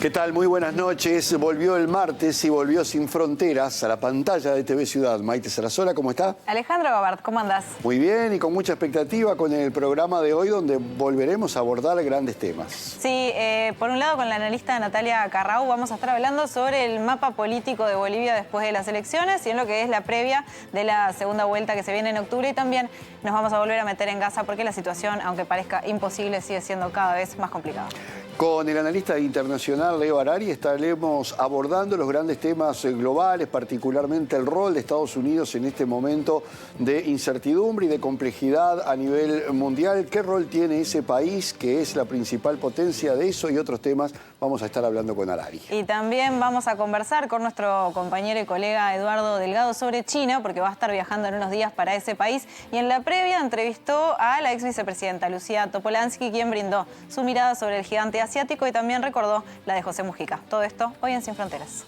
¿Qué tal? Muy buenas noches. Volvió el martes y volvió Sin Fronteras a la pantalla de TV Ciudad. Maite Sarasola, ¿cómo está? Alejandro Gabart, ¿cómo andás? Muy bien y con mucha expectativa con el programa de hoy donde volveremos a abordar grandes temas. Sí, por un lado con la analista Natalia Carrau vamos a estar hablando sobre el mapa político de Bolivia después de las elecciones y en lo que es la previa de la segunda vuelta que se viene en octubre, y también nos vamos a volver a meter en Gaza porque la situación, aunque parezca imposible, sigue siendo cada vez más complicada. Con el analista internacional Leo Harari estaremos abordando los grandes temas globales, particularmente el rol de Estados Unidos en este momento de incertidumbre y de complejidad a nivel mundial. ¿Qué rol tiene ese país que es la principal potencia de eso? Y otros temas vamos a estar hablando con Harari. Y también vamos a conversar con nuestro compañero y colega Eduardo Delgado sobre China, porque va a estar viajando en unos días para ese país. Y en la previa entrevistó a la ex vicepresidenta Lucía Topolansky, quien brindó su mirada sobre el gigante asiático y también recordó la de José Mujica. Todo esto hoy en Sin Fronteras.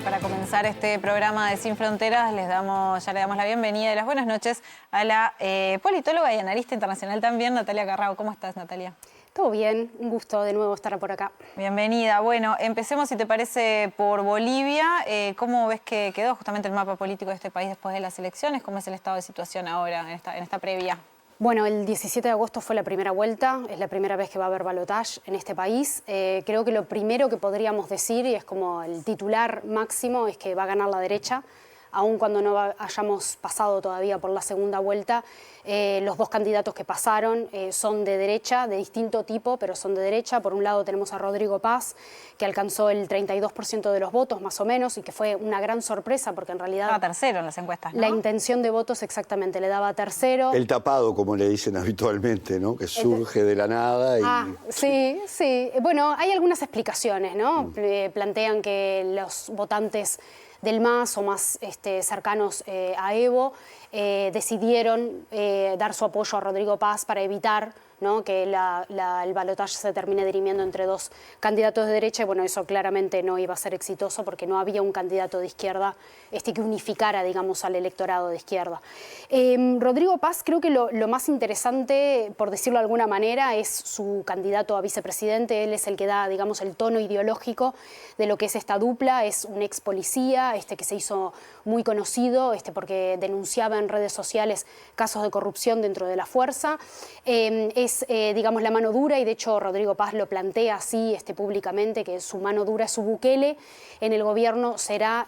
Para comenzar este programa de Sin Fronteras, ya le damos la bienvenida y las buenas noches a la politóloga y analista internacional también, Natalia Carrau. ¿Cómo estás, Natalia? Todo bien, un gusto de nuevo estar por acá. Bienvenida. Bueno, empecemos, si te parece, por Bolivia. ¿Cómo ves que quedó justamente el mapa político de este país después de las elecciones? ¿Cómo es el estado de situación ahora, en esta previa? Bueno, el 17 de agosto fue la primera vuelta, es la primera vez que va a haber balotaje en este país. Creo que lo primero que podríamos decir, y es como el titular máximo, es que va a ganar la derecha. Aun cuando no hayamos pasado todavía por la segunda vuelta, los dos candidatos que pasaron son de derecha, de distinto tipo, pero son de derecha. Por un lado tenemos a Rodrigo Paz, que alcanzó el 32% de los votos, más o menos, y que fue una gran sorpresa, porque en realidad... Estaba tercero en las encuestas, ¿no? La intención de votos exactamente le daba tercero. El tapado, como le dicen habitualmente, ¿no? Que surge de la nada y... Sí. Bueno, hay algunas explicaciones, ¿no? Plantean que los votantes del MAS o más cercanos a Evo decidieron dar su apoyo a Rodrigo Paz para evitar, ¿no?, que el balotaje se termine dirimiendo entre dos candidatos de derecha. Y bueno, eso claramente no iba a ser exitoso porque no había un candidato de izquierda que unificara, digamos, al electorado de izquierda. Rodrigo Paz, creo que lo más interesante, por decirlo de alguna manera, es su candidato a vicepresidente. Él es el que da, digamos, el tono ideológico de lo que es esta dupla. Es un ex policía que se hizo muy conocido porque denunciaba en redes sociales casos de corrupción dentro de la fuerza. Es, digamos, la mano dura, y de hecho Rodrigo Paz lo plantea así públicamente, que su mano dura es su Bukele. En el gobierno será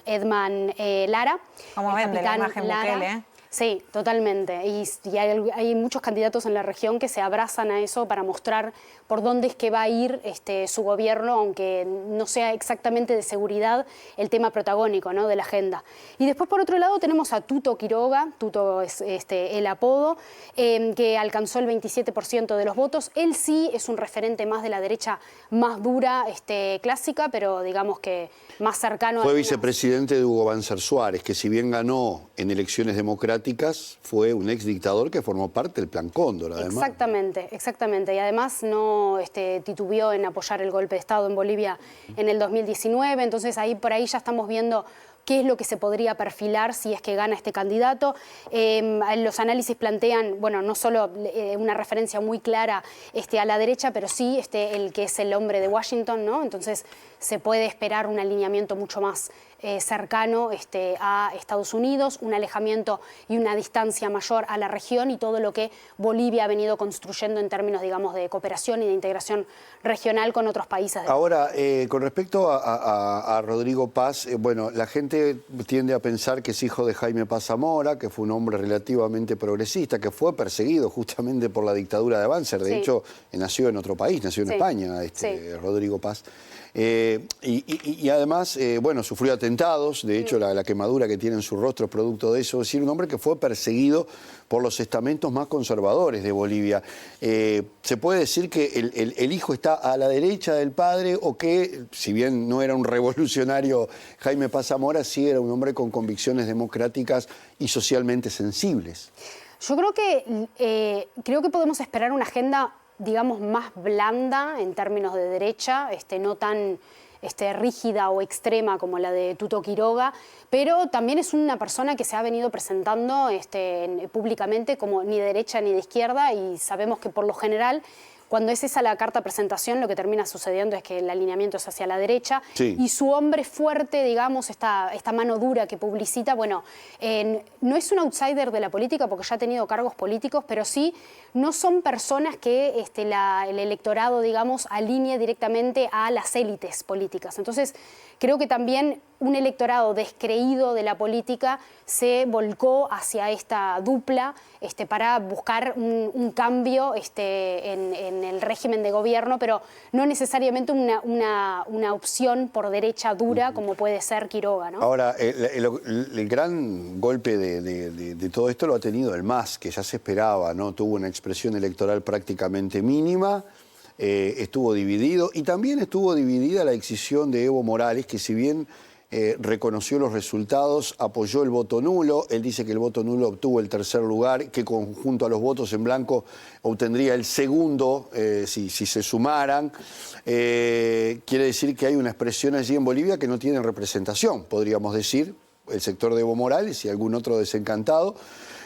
Edman Lara. Como vende la imagen Bukele, ¿eh? Sí, totalmente. Y hay muchos candidatos en la región que se abrazan a eso para mostrar por dónde es que va a ir su gobierno, aunque no sea exactamente de seguridad el tema protagónico, ¿no?, de la agenda. Y después, por otro lado, tenemos a Tuto Quiroga. Tuto es el apodo, que alcanzó el 27% de los votos. Él sí es un referente más de la derecha más dura, clásica, pero digamos que más cercano a... Fue vicepresidente de Hugo Banzer Suárez, que si bien ganó en elecciones democráticas, fue un ex dictador que formó parte del Plan Cóndor, además. Exactamente. Y además no titubeó en apoyar el golpe de Estado en Bolivia en el 2019. Entonces por ahí ya estamos viendo qué es lo que se podría perfilar si es que gana este candidato. Los análisis plantean, bueno, no solo una referencia muy clara a la derecha, pero sí el que es el hombre de Washington, ¿no? Entonces se puede esperar un alineamiento mucho más cercano a Estados Unidos, un alejamiento y una distancia mayor a la región y todo lo que Bolivia ha venido construyendo en términos, digamos, de cooperación y de integración regional con otros países. Ahora, con respecto a Rodrigo Paz, bueno, la gente tiende a pensar que es hijo de Jaime Paz Zamora, que fue un hombre relativamente progresista, que fue perseguido justamente por la dictadura de Banzer. De hecho, nació en otro país, nació en España, Rodrigo Paz. Y además, bueno, sufrió atentados. De hecho, la quemadura que tiene en su rostro es producto de eso. Es decir, un hombre que fue perseguido por los estamentos más conservadores de Bolivia. ¿Se puede decir que el hijo está a la derecha del padre, o que, si bien no era un revolucionario Jaime Paz Zamora, sí era un hombre con convicciones democráticas y socialmente sensibles? Yo creo que podemos esperar una agenda digamos, más blanda en términos de derecha, no tan rígida o extrema como la de Tuto Quiroga, pero también es una persona que se ha venido presentando públicamente como ni de derecha ni de izquierda, y sabemos que por lo general, cuando es esa la carta presentación, lo que termina sucediendo es que el alineamiento es hacia la derecha. Sí. Y su hombre fuerte, digamos, esta mano dura que publicita, bueno, no es un outsider de la política porque ya ha tenido cargos políticos, pero sí no son personas que el electorado, digamos, alinee directamente a las élites políticas. Entonces, creo que también un electorado descreído de la política se volcó hacia esta dupla para buscar un cambio en el régimen de gobierno, pero no necesariamente una opción por derecha dura como puede ser Quiroga, ¿no? Ahora, el gran golpe de todo esto lo ha tenido el MAS, que ya se esperaba, ¿no? Tuvo una expresión electoral prácticamente mínima. Estuvo dividido, y también estuvo dividida la decisión de Evo Morales, que si bien reconoció los resultados, apoyó el voto nulo. Él dice que el voto nulo obtuvo el tercer lugar, que junto a los votos en blanco obtendría el segundo si se sumaran. Quiere decir que hay una expresión allí en Bolivia que no tiene representación, podríamos decir, el sector de Evo Morales y algún otro desencantado.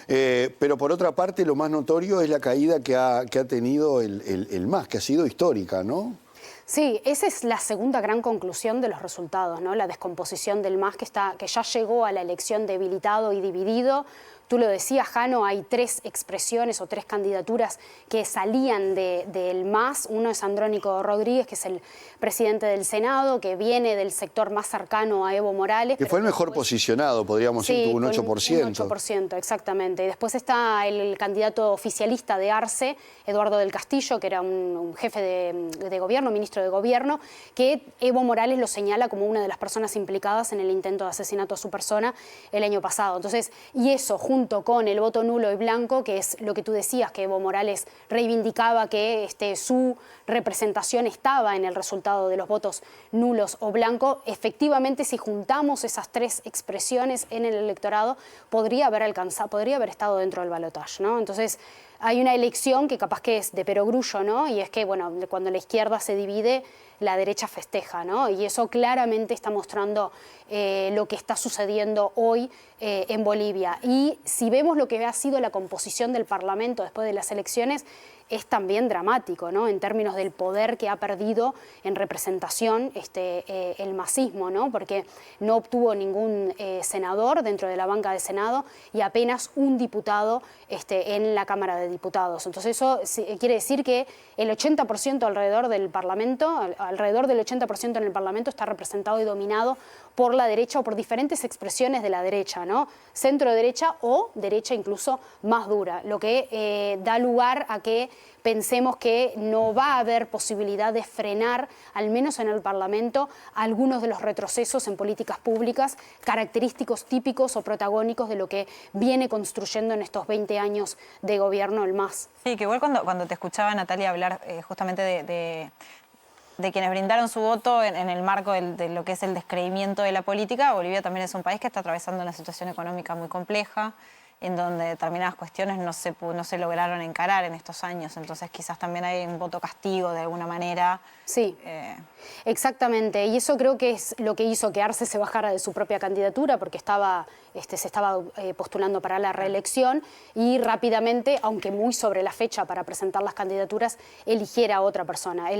Pero por otra parte, lo más notorio es la caída que ha tenido el MAS, que ha sido histórica, ¿no? Sí, esa es la segunda gran conclusión de los resultados, ¿no? La descomposición del MAS, que ya llegó a la elección debilitado y dividido. Tú lo decías, Jano, hay 3 expresiones o 3 candidaturas que salían del MAS. Uno es Andrónico Rodríguez, que es el presidente del Senado, que viene del sector más cercano a Evo Morales. Que fue el mejor posicionado, podríamos decir, tuvo un 8%. Un 8%, exactamente. Y después está el candidato oficialista de Arce, Eduardo del Castillo, que era un jefe de gobierno, ministro de gobierno, que Evo Morales lo señala como una de las personas implicadas en el intento de asesinato a su persona el año pasado. Entonces, y eso, junto con el voto nulo y blanco, que es lo que tú decías, que Evo Morales reivindicaba que su representación estaba en el resultado de los votos nulos o blancos. Efectivamente, si juntamos esas 3 expresiones en el electorado, podría haber estado dentro del balotaje, ¿no? Entonces, hay una elección que capaz que es de perogrullo, ¿no? Y es que, bueno, cuando la izquierda se divide, la derecha festeja, ¿no? Y eso claramente está mostrando lo que está sucediendo hoy en Bolivia. Y si vemos lo que ha sido la composición del Parlamento después de las elecciones, es también dramático, ¿no? En términos del poder que ha perdido en representación el masismo, ¿no? Porque no obtuvo ningún senador dentro de la banca de Senado y apenas un diputado en la Cámara de Diputados. Entonces eso quiere decir que el 80% alrededor del Parlamento, alrededor del 80% en el Parlamento está representado y dominado por la derecha o por diferentes expresiones de la derecha, ¿no? Centro derecha o derecha incluso más dura, lo que da lugar a que pensemos que no va a haber posibilidad de frenar, al menos en el Parlamento, algunos de los retrocesos en políticas públicas característicos, típicos o protagónicos de lo que viene construyendo en estos 20 años de gobierno el MAS. Sí, que igual cuando te escuchaba, Natalia, hablar justamente de quienes brindaron su voto en el marco de lo que es el descreimiento de la política, Bolivia también es un país que está atravesando una situación económica muy compleja, en donde determinadas cuestiones no se lograron encarar en estos años. Entonces quizás también hay un voto castigo de alguna manera. Sí, exactamente. Y eso creo que es lo que hizo que Arce se bajara de su propia candidatura, porque se estaba postulando para la reelección y rápidamente, aunque muy sobre la fecha para presentar las candidaturas, eligiera a otra persona.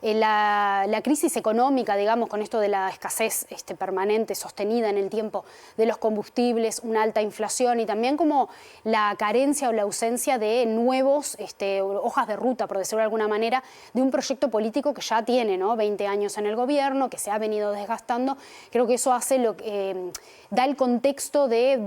La crisis económica, digamos, con esto de la escasez permanente, sostenida en el tiempo de los combustibles, una alta inflación y también como la carencia o la ausencia de nuevos hojas de ruta, por decirlo de alguna manera, de un proyecto político que ya tiene, ¿no? 20 años en el gobierno, que se ha venido desgastando. Creo que eso hace da el contexto de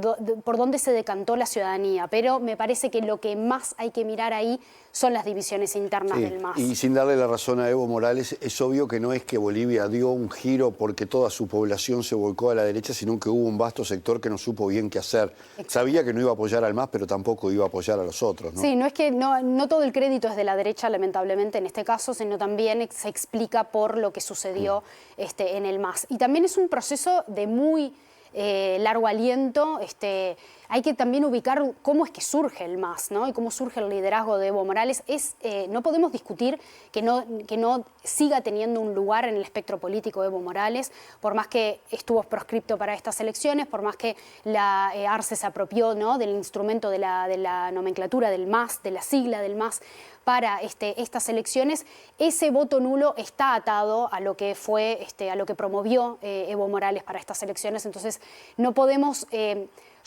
por dónde se decantó la ciudadanía, pero me parece que lo que más hay que mirar ahí son las divisiones internas del MAS. Y sin darle la razón a Evo Morales, es obvio que no es que Bolivia dio un giro porque toda su población se volcó a la derecha, sino que hubo un vasto sector que no supo bien qué hacer. Exacto. Sabía que no iba a apoyar al MAS, pero tampoco iba a apoyar a los otros, ¿no? Sí, no es que no todo el crédito es de la derecha, lamentablemente, en este caso, sino también se explica por lo que sucedió en el MAS. Y también es un proceso de muy largo aliento, hay que también ubicar cómo es que surge el MAS, ¿no? Y cómo surge el liderazgo de Evo Morales. No podemos discutir que no siga teniendo un lugar en el espectro político de Evo Morales, por más que estuvo proscripto para estas elecciones, por más que la ARCE se apropió, ¿no?, del instrumento de la nomenclatura del MAS, de la sigla del MAS, para estas elecciones. Ese voto nulo está atado a lo que fue, a lo que promovió Evo Morales para estas elecciones. Entonces, no podemos...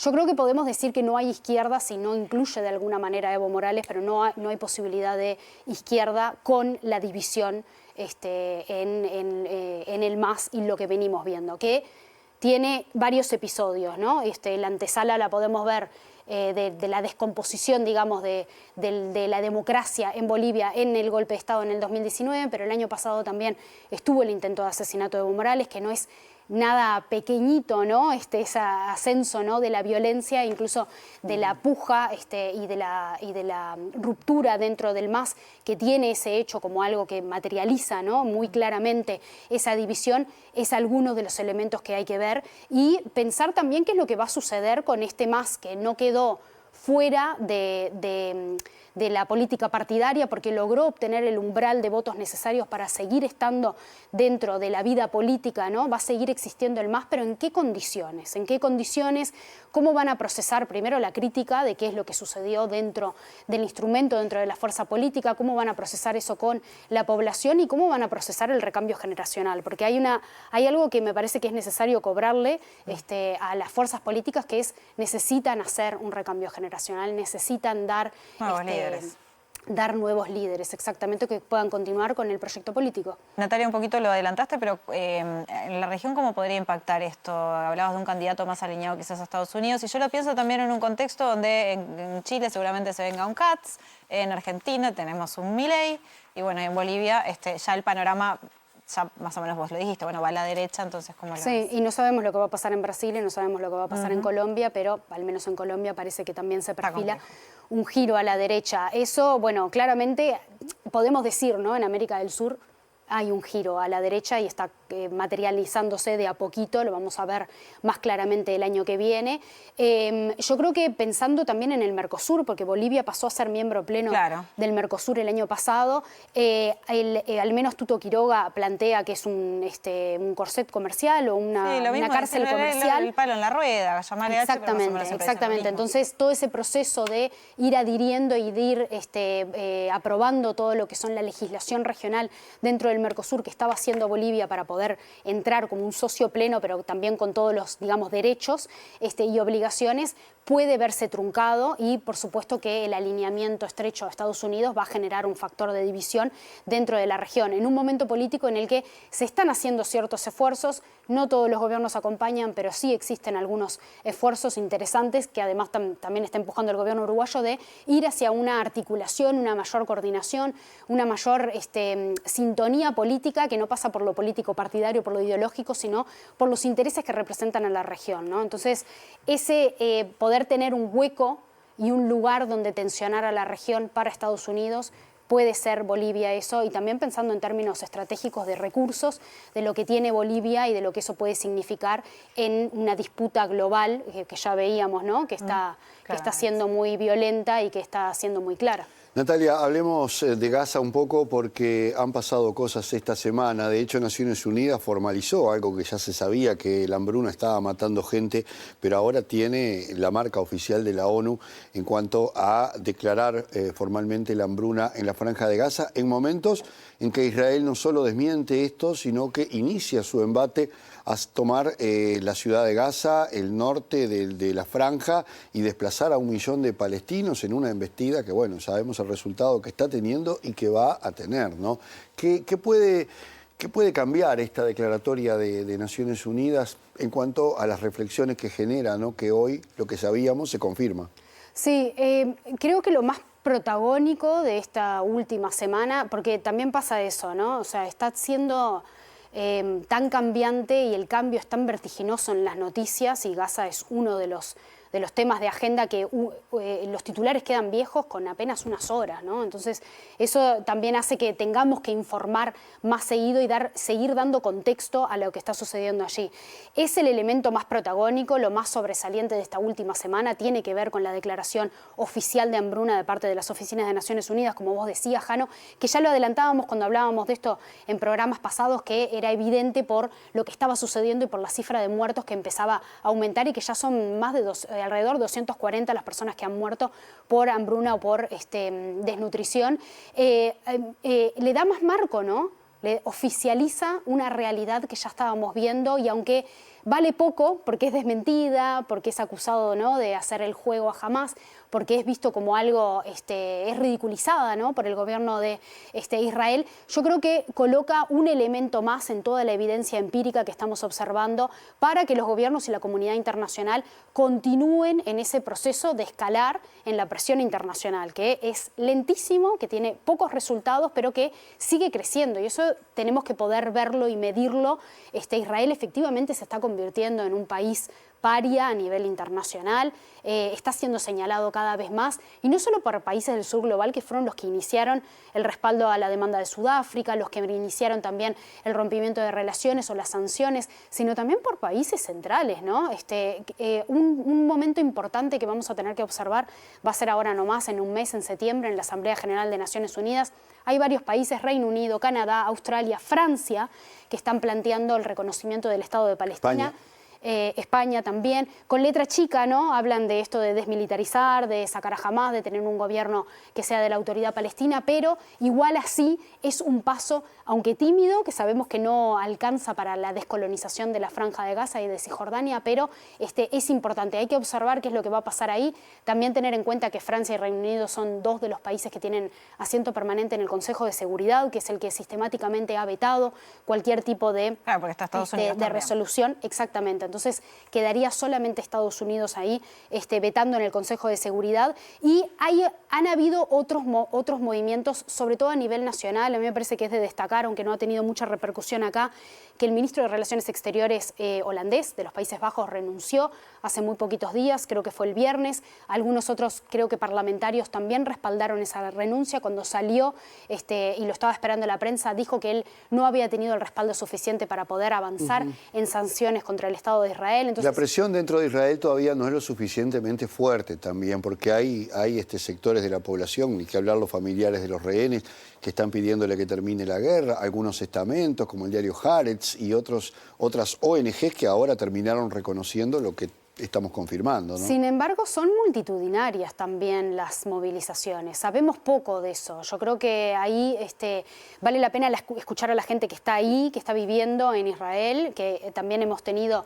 Yo creo que podemos decir que no hay izquierda si no incluye de alguna manera a Evo Morales, pero no hay posibilidad de izquierda con la división en el MAS y lo que venimos viendo, que tiene varios episodios, ¿no? La antesala la podemos ver de la descomposición, digamos, de la democracia en Bolivia en el golpe de Estado en el 2019, pero el año pasado también estuvo el intento de asesinato de Evo Morales, que no es nada pequeñito, ¿no? Ese ascenso, ¿no?, de la violencia, incluso de la puja y de la ruptura dentro del MAS, que tiene ese hecho como algo que materializa, ¿no?, muy claramente esa división, es alguno de los elementos que hay que ver y pensar también qué es lo que va a suceder con este MAS que no quedó fuera de la política partidaria porque logró obtener el umbral de votos necesarios para seguir estando dentro de la vida política, ¿no? Va a seguir existiendo el MAS, pero ¿en qué condiciones? ¿En qué condiciones? ¿Cómo van a procesar primero la crítica de qué es lo que sucedió dentro del instrumento, dentro de la fuerza política? ¿Cómo van a procesar eso con la población? ¿Y cómo van a procesar el recambio generacional? Porque hay algo que me parece que es necesario cobrarle a las fuerzas políticas, que necesitan hacer un recambio generacional, necesitan dar nuevos líderes, exactamente, que puedan continuar con el proyecto político. Natalia, un poquito lo adelantaste, pero en la región, ¿cómo podría impactar esto? Hablabas de un candidato más alineado quizás a Estados Unidos, y yo lo pienso también en un contexto donde en Chile seguramente se venga un Katz, en Argentina tenemos un Milei, y bueno, en Bolivia ya el panorama... Ya más o menos vos lo dijiste, bueno, va a la derecha, entonces ¿cómo lo ves? Y no sabemos lo que va a pasar en Brasil y no sabemos lo que va a pasar en Colombia, pero al menos en Colombia parece que también se perfila un giro a la derecha. Eso, bueno, claramente podemos decir, ¿no?, en América del Sur hay un giro a la derecha y está materializándose de a poquito, lo vamos a ver más claramente el año que viene. Yo creo que pensando también en el Mercosur, porque Bolivia pasó a ser miembro pleno del Mercosur el año pasado, al menos Tuto Quiroga plantea que es un corset comercial o una cárcel comercial. El palo en la rueda, llamarle Exactamente. Entonces todo ese proceso de ir adhiriendo y de ir aprobando todo lo que son la legislación regional dentro del Mercosur que estaba haciendo Bolivia para poder entrar como un socio pleno, pero también con todos los, digamos, derechos y obligaciones, puede verse truncado y por supuesto que el alineamiento estrecho a Estados Unidos va a generar un factor de división dentro de la región, en un momento político en el que se están haciendo ciertos esfuerzos, no todos los gobiernos acompañan, pero sí existen algunos esfuerzos interesantes que además también está empujando el gobierno uruguayo de ir hacia una articulación, una mayor coordinación, una mayor sintonía política que no pasa por lo político partidario, por lo ideológico, sino por los intereses que representan a la región, ¿no? Entonces, ese poder tener un hueco y un lugar donde tensionar a la región para Estados Unidos puede ser Bolivia eso, y también pensando en términos estratégicos de recursos, de lo que tiene Bolivia y de lo que eso puede significar en una disputa global que ya veíamos, ¿no?, que está siendo muy violenta y que está siendo muy clara. Natalia, hablemos de Gaza un poco porque han pasado cosas esta semana. De hecho, Naciones Unidas formalizó algo que ya se sabía, que la hambruna estaba matando gente, pero ahora tiene la marca oficial de la ONU en cuanto a declarar formalmente la hambruna en la Franja de Gaza, en momentos en que Israel no solo desmiente esto, sino que inicia su embate a tomar la ciudad de Gaza, el norte de la franja, y desplazar a 1 millón de palestinos en una embestida que, bueno, sabemos el resultado que está teniendo y que va a tener, ¿no? ¿Qué puede cambiar esta declaratoria de Naciones Unidas en cuanto a las reflexiones que genera, ¿no?, que hoy lo que sabíamos se confirma? Sí, creo que lo más protagónico de esta última semana, porque también pasa eso, ¿no? O sea, está siendo tan cambiante y el cambio es tan vertiginoso en las noticias, y Gaza es uno de los de los temas de agenda que los titulares quedan viejos con apenas unas horas, ¿no? Entonces, eso también hace que tengamos que informar más seguido y seguir dando contexto a lo que está sucediendo allí. Es el elemento más protagónico, lo más sobresaliente de esta última semana, tiene que ver con la declaración oficial de hambruna de parte de las oficinas de Naciones Unidas, como vos decías, Jano, que ya lo adelantábamos cuando hablábamos de esto en programas pasados, que era evidente por lo que estaba sucediendo y por la cifra de muertos que empezaba a aumentar y que ya son más de alrededor de 240 las personas que han muerto por hambruna o por desnutrición. Le da más marco, ¿no? Le oficializa una realidad que ya estábamos viendo y aunque vale poco porque es desmentida, porque es acusado, ¿no?, de hacer el juego a Hamás, porque es visto como algo, es ridiculizada, ¿no?, por el gobierno de Israel, yo creo que coloca un elemento más en toda la evidencia empírica que estamos observando para que los gobiernos y la comunidad internacional continúen en ese proceso de escalar en la presión internacional, que es lentísimo, que tiene pocos resultados, pero que sigue creciendo y eso tenemos que poder verlo y medirlo. Israel efectivamente se está convirtiendo en un país paria a nivel internacional, está siendo señalado cada vez más, y no solo por países del sur global que fueron los que iniciaron el respaldo a la demanda de Sudáfrica, los que iniciaron también el rompimiento de relaciones o las sanciones, sino también por países centrales, ¿no? Un momento importante que vamos a tener que observar va a ser ahora nomás, en un mes, en septiembre, en la Asamblea General de Naciones Unidas. Hay varios países, Reino Unido, Canadá, Australia, Francia, que están planteando el reconocimiento del Estado de Palestina. España también, con letra chica, ¿no? Hablan de esto de desmilitarizar, de sacar a Hamás, de tener un gobierno que sea de la autoridad palestina, pero igual así es un paso, aunque tímido, que sabemos que no alcanza para la descolonización de la Franja de Gaza y de Cisjordania, pero es importante. Hay que observar qué es lo que va a pasar ahí. También tener en cuenta que Francia y Reino Unido son dos de los países que tienen asiento permanente en el Consejo de Seguridad, que es el que sistemáticamente ha vetado cualquier tipo de, porque está Estados Unidos de resolución. Exactamente. Entonces quedaría solamente Estados Unidos ahí vetando en el Consejo de Seguridad y han habido otros movimientos, sobre todo a nivel nacional. A mí me parece que es de destacar, aunque no ha tenido mucha repercusión acá, que el ministro de Relaciones Exteriores holandés de los Países Bajos renunció hace muy poquitos días, creo que fue el viernes. Algunos otros, creo que parlamentarios, también respaldaron esa renuncia. Cuando salió y lo estaba esperando la prensa, dijo que él no había tenido el respaldo suficiente para poder avanzar en sanciones contra el Estado de Israel. Entonces, la presión dentro de Israel todavía no es lo suficientemente fuerte también, porque hay sectores de la población, ni que hablar los familiares de los rehenes, que están pidiéndole que termine la guerra, algunos estamentos como el diario Haaretz y otras ONGs que ahora terminaron reconociendo lo que estamos confirmando, ¿no? Sin embargo, son multitudinarias también las movilizaciones. Sabemos poco de eso. Yo creo que ahí vale la pena escuchar a la gente que está ahí, que está viviendo en Israel, que también hemos tenido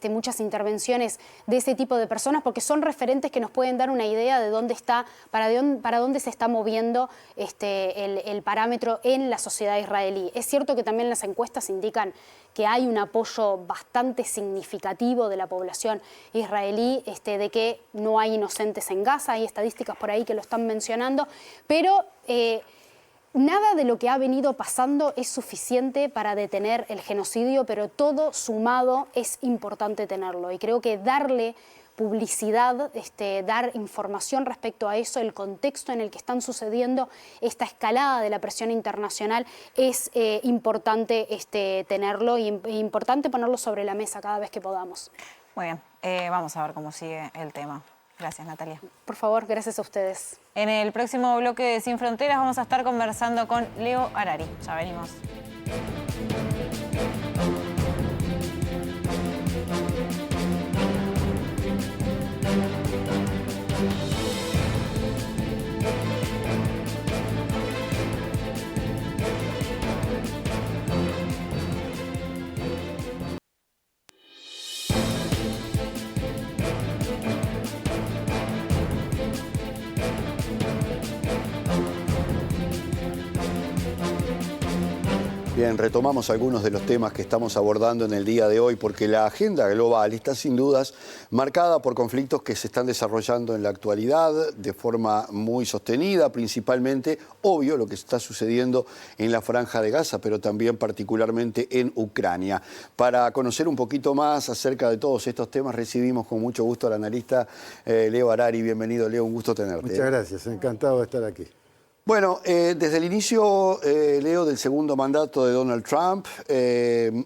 muchas intervenciones de ese tipo de personas, porque son referentes que nos pueden dar una idea de dónde está, para dónde se está moviendo el parámetro en la sociedad israelí. Es cierto que también las encuestas indican que hay un apoyo bastante significativo de la población israelí, de que no hay inocentes en Gaza. Hay estadísticas por ahí que lo están mencionando, pero nada de lo que ha venido pasando es suficiente para detener el genocidio, pero todo sumado es importante tenerlo. Y creo que darle publicidad, dar información respecto a eso, el contexto en el que están sucediendo esta escalada de la presión internacional, es importante tenerlo y importante ponerlo sobre la mesa cada vez que podamos. Muy bien, vamos a ver cómo sigue el tema. Gracias, Natalia. Por favor, gracias a ustedes. En el próximo bloque de Sin Fronteras vamos a estar conversando con Leo Harari. Ya venimos. Bien, retomamos algunos de los temas que estamos abordando en el día de hoy, porque la agenda global está sin dudas marcada por conflictos que se están desarrollando en la actualidad de forma muy sostenida, principalmente, obvio, lo que está sucediendo en la Franja de Gaza, pero también particularmente en Ucrania. Para conocer un poquito más acerca de todos estos temas, recibimos con mucho gusto al analista Leo Harari. Bienvenido, Leo, un gusto tenerte. Muchas gracias, encantado de estar aquí. Bueno, desde el inicio, Leo, del segundo mandato de Donald Trump,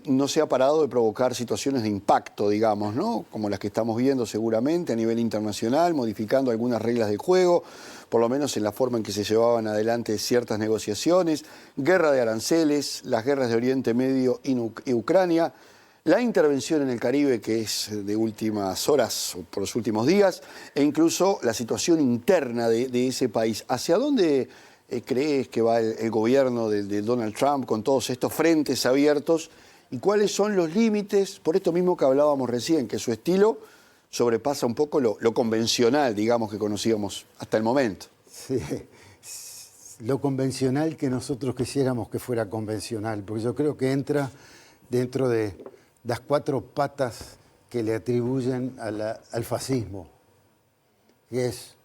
no se ha parado de provocar situaciones de impacto, digamos, ¿no? Como las que estamos viendo seguramente a nivel internacional, modificando algunas reglas del juego, por lo menos en la forma en que se llevaban adelante ciertas negociaciones, guerra de aranceles, las guerras de Oriente Medio y Ucrania, la intervención en el Caribe, que es de últimas horas o por los últimos días, e incluso la situación interna de ese país. ¿Hacia dónde crees que va el gobierno de Donald Trump con todos estos frentes abiertos? ¿Y cuáles son los límites? Por esto mismo que hablábamos recién, que su estilo sobrepasa un poco lo convencional, digamos, que conocíamos hasta el momento. Sí, lo convencional que nosotros quisiéramos que fuera convencional, porque yo creo que entra dentro de las cuatro patas que le atribuyen al fascismo, que es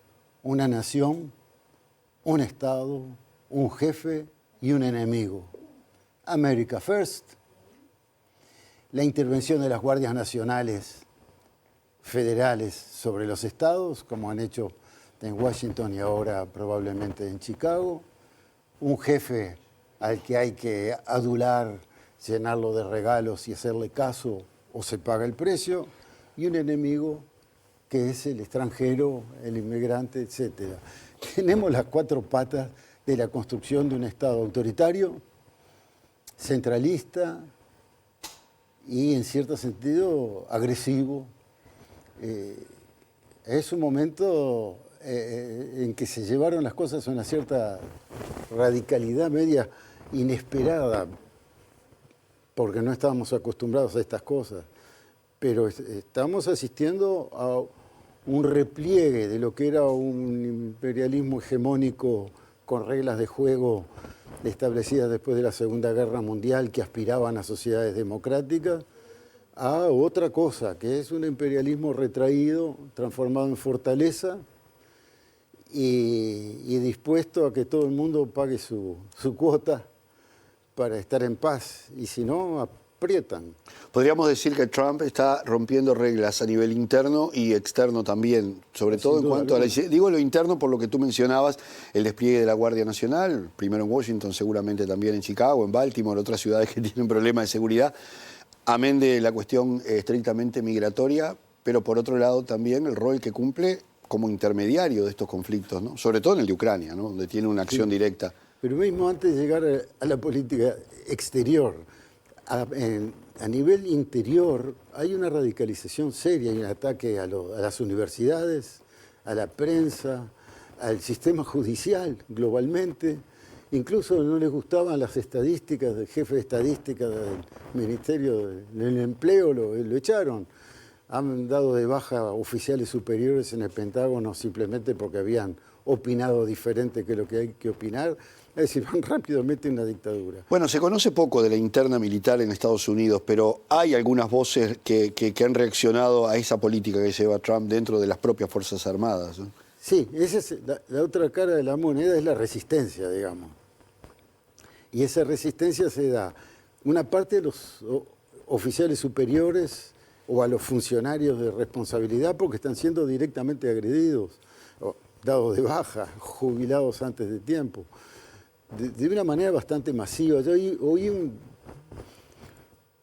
una nación, un Estado, un jefe y un enemigo. America First, la intervención de las guardias nacionales federales sobre los estados, como han hecho en Washington y ahora probablemente en Chicago, un jefe al que hay que adular, llenarlo de regalos y hacerle caso o se paga el precio, y un enemigo que es el extranjero, el inmigrante, etc. Tenemos las cuatro patas de la construcción de un Estado autoritario, centralista y, en cierto sentido, agresivo. Es un momento en que se llevaron las cosas a una cierta radicalidad media inesperada, porque no estábamos acostumbrados a estas cosas, pero estamos asistiendo a un repliegue de lo que era un imperialismo hegemónico con reglas de juego establecidas después de la Segunda Guerra Mundial que aspiraban a sociedades democráticas, a otra cosa, que es un imperialismo retraído, transformado en fortaleza y dispuesto a que todo el mundo pague su cuota para estar en paz, y si no, aprietan. Podríamos decir que Trump está rompiendo reglas a nivel interno y externo también, sobre todo en cuanto a digo lo interno por lo que tú mencionabas, el despliegue de la Guardia Nacional, primero en Washington, seguramente también en Chicago, en Baltimore, otras ciudades que tienen problemas de seguridad, amén de la cuestión estrictamente migratoria, pero por otro lado también el rol que cumple como intermediario de estos conflictos, ¿no? Sobre todo en el de Ucrania, ¿no? Donde tiene una acción directa. Pero mismo antes de llegar a la política exterior, a nivel interior hay una radicalización seria, hay un ataque a las universidades, a la prensa, al sistema judicial globalmente. Incluso no les gustaban las estadísticas del jefe de estadística del Ministerio del Empleo, lo echaron. Han dado de baja oficiales superiores en el Pentágono simplemente porque habían opinado diferente que lo que hay que opinar. Es decir, van rápidamente en una dictadura. Bueno, se conoce poco de la interna militar en Estados Unidos, pero hay algunas voces que han reaccionado a esa política que lleva Trump dentro de las propias Fuerzas Armadas, ¿no? Sí, esa es la otra cara de la moneda, es la resistencia, digamos. Y esa resistencia se da, una parte de los oficiales superiores o a los funcionarios de responsabilidad porque están siendo directamente agredidos, dados de baja, jubilados antes de tiempo. De una manera bastante masiva. Yo oí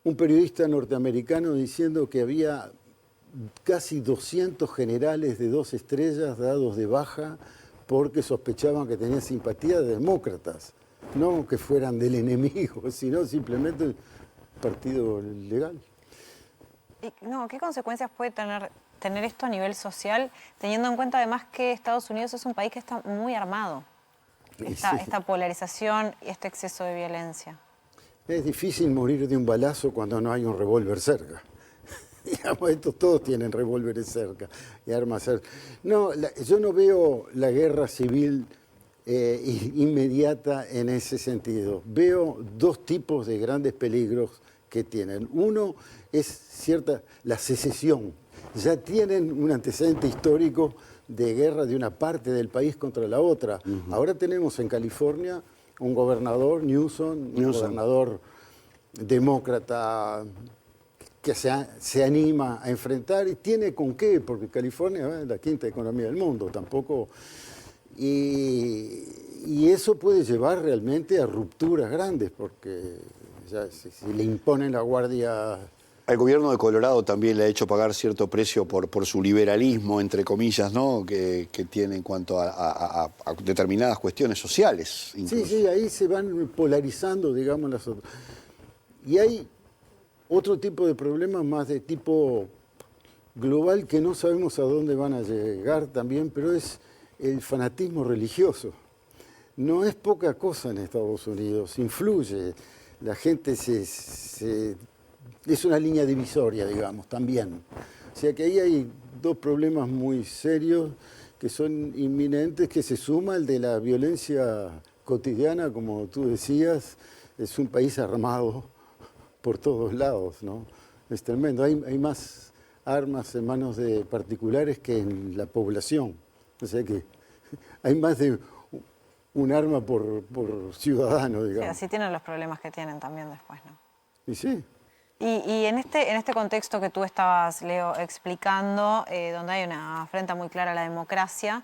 un periodista norteamericano diciendo que había casi 200 generales de 2 estrellas dados de baja porque sospechaban que tenían simpatía de demócratas, no que fueran del enemigo, sino simplemente el partido legal. ¿Qué consecuencias puede tener esto a nivel social, teniendo en cuenta además que Estados Unidos es un país que está muy armado? Esta polarización y este exceso de violencia. Es difícil morir de un balazo cuando no hay un revólver cerca. Digamos, estos todos tienen revólveres cerca y armas cerca. No, yo no veo la guerra civil inmediata en ese sentido. Veo dos tipos de grandes peligros que tienen. Uno es la secesión. Ya tienen un antecedente histórico de guerra de una parte del país contra la otra. Ahora tenemos en California un gobernador, Newsom, un gobernador demócrata que se anima a enfrentar y tiene con qué, porque California es la quinta economía del mundo, tampoco. Y eso puede llevar realmente a rupturas grandes, porque ya si le imponen la guardia. Al gobierno de Colorado también le ha hecho pagar cierto precio por su liberalismo, entre comillas, ¿no? que tiene en cuanto a determinadas cuestiones sociales. Incluso. Sí, ahí se van polarizando, digamos, las otras. Y hay otro tipo de problemas más de tipo global que no sabemos a dónde van a llegar también, pero es el fanatismo religioso. No es poca cosa en Estados Unidos, influye. La gente es una línea divisoria, digamos, también. O sea que ahí hay dos problemas muy serios que son inminentes, que se suma el de la violencia cotidiana, como tú decías. Es un país armado por todos lados, ¿no? Es tremendo. Hay más armas en manos de particulares que en la población. O sea que hay más de un arma por ciudadano, digamos. Sí, así tienen los problemas que tienen también después, ¿no? Y sí. Y en este contexto que tú estabas, Leo, explicando, donde hay una afrenta muy clara a la democracia,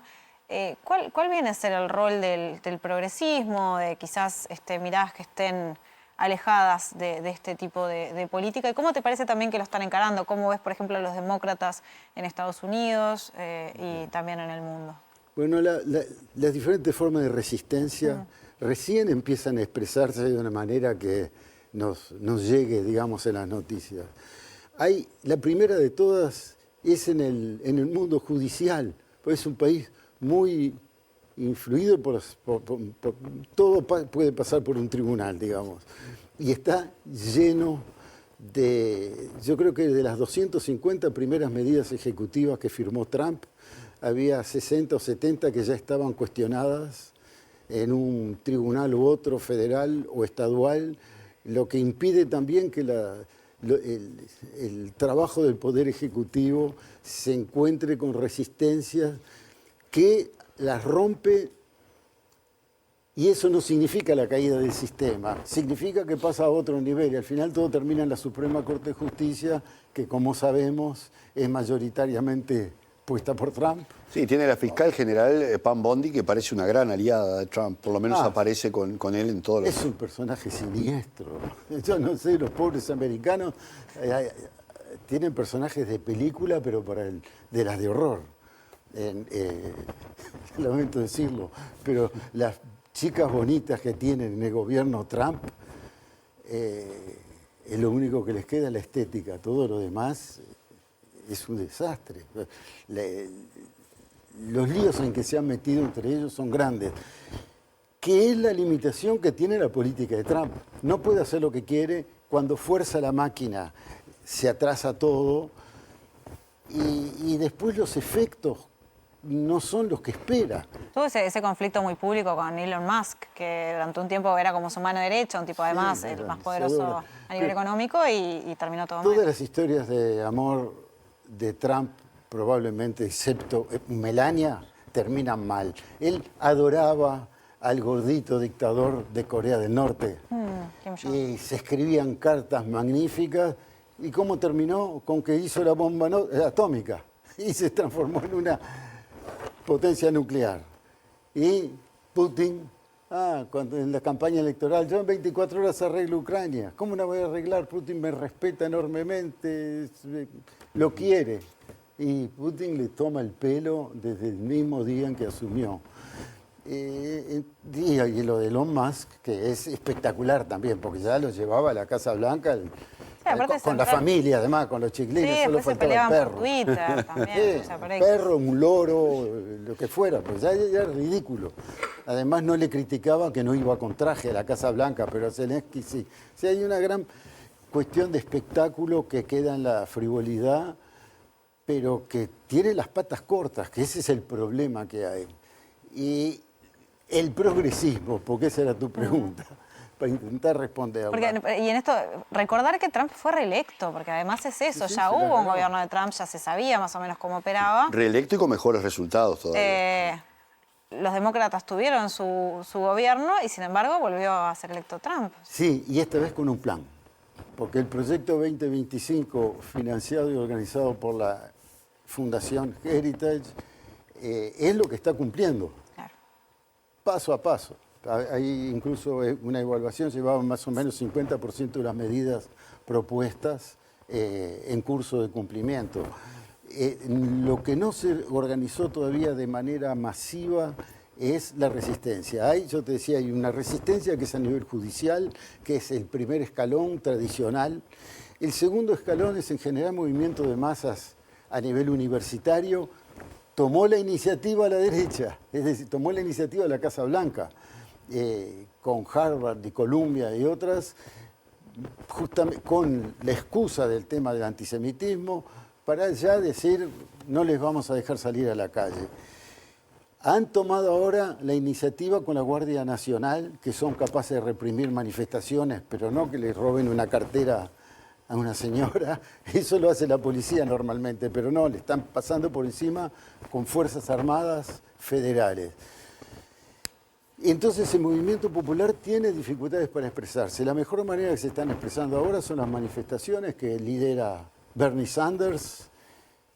¿cuál viene a ser el rol del progresismo, de quizás miradas que estén alejadas de este tipo de política? ¿Y cómo te parece también que lo están encarando? ¿Cómo ves, por ejemplo, a los demócratas en Estados Unidos y también en el mundo? Bueno, las diferentes formas de resistencia recién empiezan a expresarse de una manera que nos llegue, digamos, en las noticias. La primera de todas es en el mundo judicial, pues es un país muy influido todo puede pasar por un tribunal, digamos, y está lleno yo creo que de las 250 primeras medidas ejecutivas que firmó Trump, había 60 o 70 que ya estaban cuestionadas en un tribunal u otro, federal o estadual, lo que impide también que el trabajo del Poder Ejecutivo se encuentre con resistencias que las rompe, y eso no significa la caída del sistema, significa que pasa a otro nivel y al final todo termina en la Suprema Corte de Justicia, que como sabemos es mayoritariamente puesta por Trump. Sí, tiene la fiscal general Pam Bondi, que parece una gran aliada de Trump, por lo menos aparece con él en todos los... Es un personaje siniestro. Yo no sé, los pobres americanos tienen personajes de película, pero de las de horror. Lamento decirlo, pero las chicas bonitas que tienen en el gobierno Trump, es lo único que les queda, la estética. Todo lo demás es un desastre. Los líos en que se han metido entre ellos son grandes. ¿Qué es la limitación que tiene la política de Trump? No puede hacer lo que quiere, cuando fuerza la máquina se atrasa todo y después los efectos no son los que espera. Tuvo ese conflicto muy público con Elon Musk, que durante un tiempo era como su mano derecha, un tipo además el más poderoso a nivel económico y terminó todo mal. Todas las historias de amor de Trump, probablemente, excepto Melania, terminan mal. Él adoraba al gordito dictador de Corea del Norte. Y se escribían cartas magníficas. ¿Y cómo terminó? Con que hizo la bomba atómica y se transformó en una potencia nuclear. Y Putin, cuando en la campaña electoral, yo en 24 horas arreglo Ucrania. ¿Cómo la voy a arreglar? Putin me respeta enormemente, lo quiere. Y Putin le toma el pelo desde el mismo día en que asumió. Y lo de Elon Musk, que es espectacular también, porque ya lo llevaba a la Casa Blanca con la familia, además, con los chiquilines, solo faltaba el perro. Por Twitter también, perro, un loro, lo que fuera, pues ya es ridículo. Además no le criticaba que no iba con traje a la Casa Blanca, pero a Zelensky sí. O sea, hay una gran cuestión de espectáculo que queda en la frivolidad, pero que tiene las patas cortas, que ese es el problema que hay. Y El progresismo, porque esa era tu pregunta, para intentar responderla. Y en esto, recordar que Trump fue reelecto, porque además es eso, Sí, ya se la hubo un ganó. gobierno de Trump, ya se sabía más o menos cómo operaba. Reelecto y con mejores resultados todavía. Los demócratas tuvieron su gobierno y sin embargo volvió a ser electo Trump. Sí, y esta vez con un plan, porque el proyecto 2025, financiado y organizado por la Fundación Heritage, es lo que está cumpliendo, Claro. paso a paso. Hay incluso una evaluación, llevaba más o menos 50% de las medidas propuestas en curso de cumplimiento. Lo que no se organizó todavía de manera masiva es la resistencia. Yo te decía, hay una resistencia que es a nivel judicial, que es el primer escalón tradicional. El segundo escalón es en general movimiento de masas a nivel universitario. Tomó la iniciativa a la derecha, es decir, tomó la iniciativa a la Casa Blanca, con Harvard y Columbia y otras, justamente con la excusa del tema del antisemitismo, para ya decir, no les vamos a dejar salir a la calle. Han tomado ahora la iniciativa con la Guardia Nacional, que son capaces de reprimir manifestaciones, pero no que les roben una cartera a una señora. Eso lo hace la policía normalmente, pero no, le están pasando por encima con Fuerzas Armadas federales. Y entonces el movimiento popular tiene dificultades para expresarse. La mejor manera que se están expresando ahora son las manifestaciones que lidera Bernie Sanders,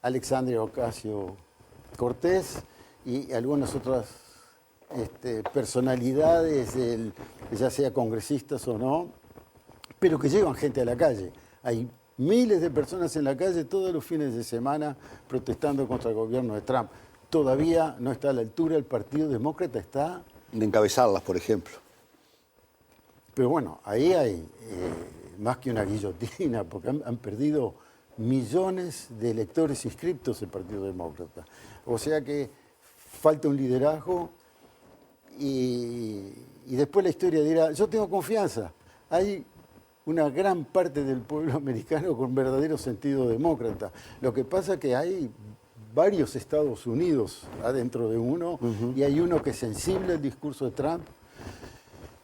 Alexandria Ocasio-Cortez y algunas otras personalidades, ya sea congresistas o no, pero que llevan gente a la calle. Hay miles de personas en la calle todos los fines de semana protestando contra el gobierno de Trump. Todavía no está a la altura, el Partido Demócrata está... De encabezarlas, por ejemplo. Pero bueno, ahí hay más que una guillotina, porque han perdido millones de electores inscriptos el Partido Demócrata. O sea que falta un liderazgo y después la historia dirá, yo tengo confianza. Hay una gran parte del pueblo americano con verdadero sentido demócrata. Lo que pasa es que hay varios Estados Unidos adentro de uno y hay uno que es sensible al discurso de Trump,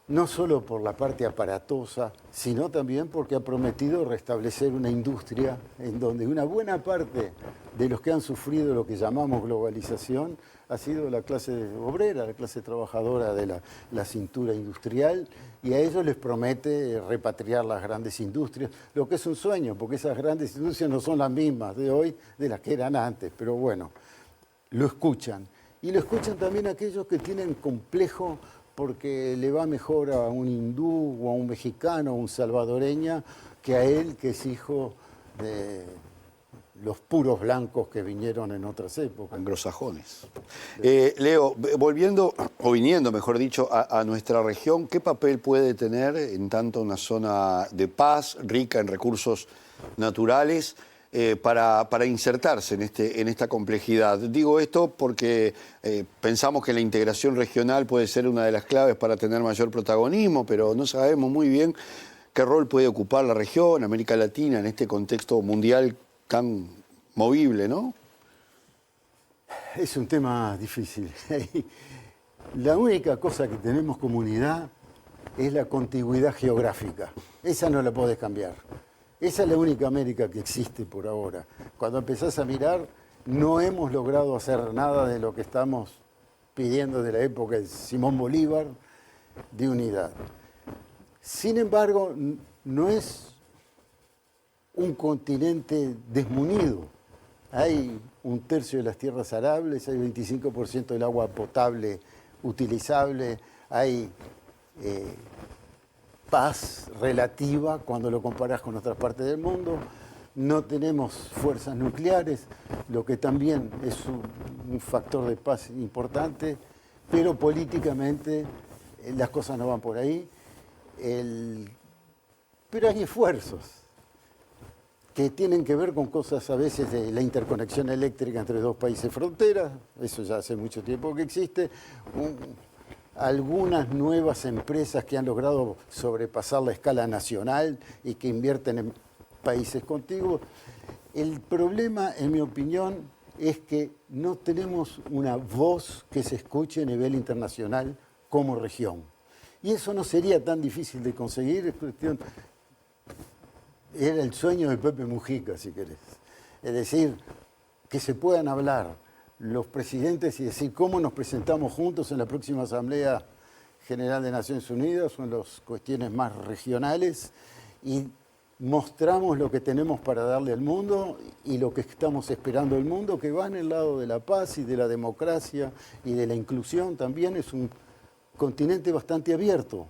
no solo por la parte aparatosa, sino también porque ha prometido restablecer una industria en donde una buena parte de los que han sufrido lo que llamamos globalización ha sido la clase obrera, la clase trabajadora de la cintura industrial, y a ellos les promete repatriar las grandes industrias, lo que es un sueño, porque esas grandes industrias no son las mismas de hoy de las que eran antes, pero bueno, lo escuchan. Y lo escuchan también aquellos que tienen complejo porque le va mejor a un hindú o a un mexicano o un salvadoreña que a él, que es hijo de los puros blancos que vinieron en otras épocas. Anglosajones. Leo, volviendo, o viniendo, mejor dicho, a nuestra región, ¿qué papel puede tener en tanto una zona de paz, rica en recursos naturales, para insertarse en esta complejidad? Digo esto porque pensamos que la integración regional puede ser una de las claves para tener mayor protagonismo, pero no sabemos muy bien qué rol puede ocupar la región, América Latina, en este contexto mundial tan movible, ¿no? Es un tema difícil. La única cosa que tenemos comunidad es la contigüidad geográfica. Esa no la podés cambiar. Esa es la única América que existe por ahora. Cuando empezás a mirar, no hemos logrado hacer nada de lo que estamos pidiendo de la época de Simón Bolívar, de unidad. Sin embargo, no es un continente desmunido. Hay un tercio de las tierras arables, hay 25% del agua potable utilizable, hay paz relativa cuando lo comparas con otras partes del mundo. No tenemos fuerzas nucleares, lo que también es un factor de paz importante, pero políticamente las cosas no van por ahí. Pero hay esfuerzos que tienen que ver con cosas a veces de la interconexión eléctrica entre dos países fronteras, eso ya hace mucho tiempo que existe, algunas nuevas empresas que han logrado sobrepasar la escala nacional y que invierten en países contiguos. El problema, en mi opinión, es que no tenemos una voz que se escuche a nivel internacional como región. Y eso no sería tan difícil de conseguir, es cuestión... Era el sueño de Pepe Mujica, si querés. Es decir, que se puedan hablar los presidentes y decir cómo nos presentamos juntos en la próxima Asamblea General de Naciones Unidas o en las cuestiones más regionales y mostramos lo que tenemos para darle al mundo y lo que estamos esperando del mundo, que va en el lado de la paz y de la democracia y de la inclusión. También es un continente bastante abierto.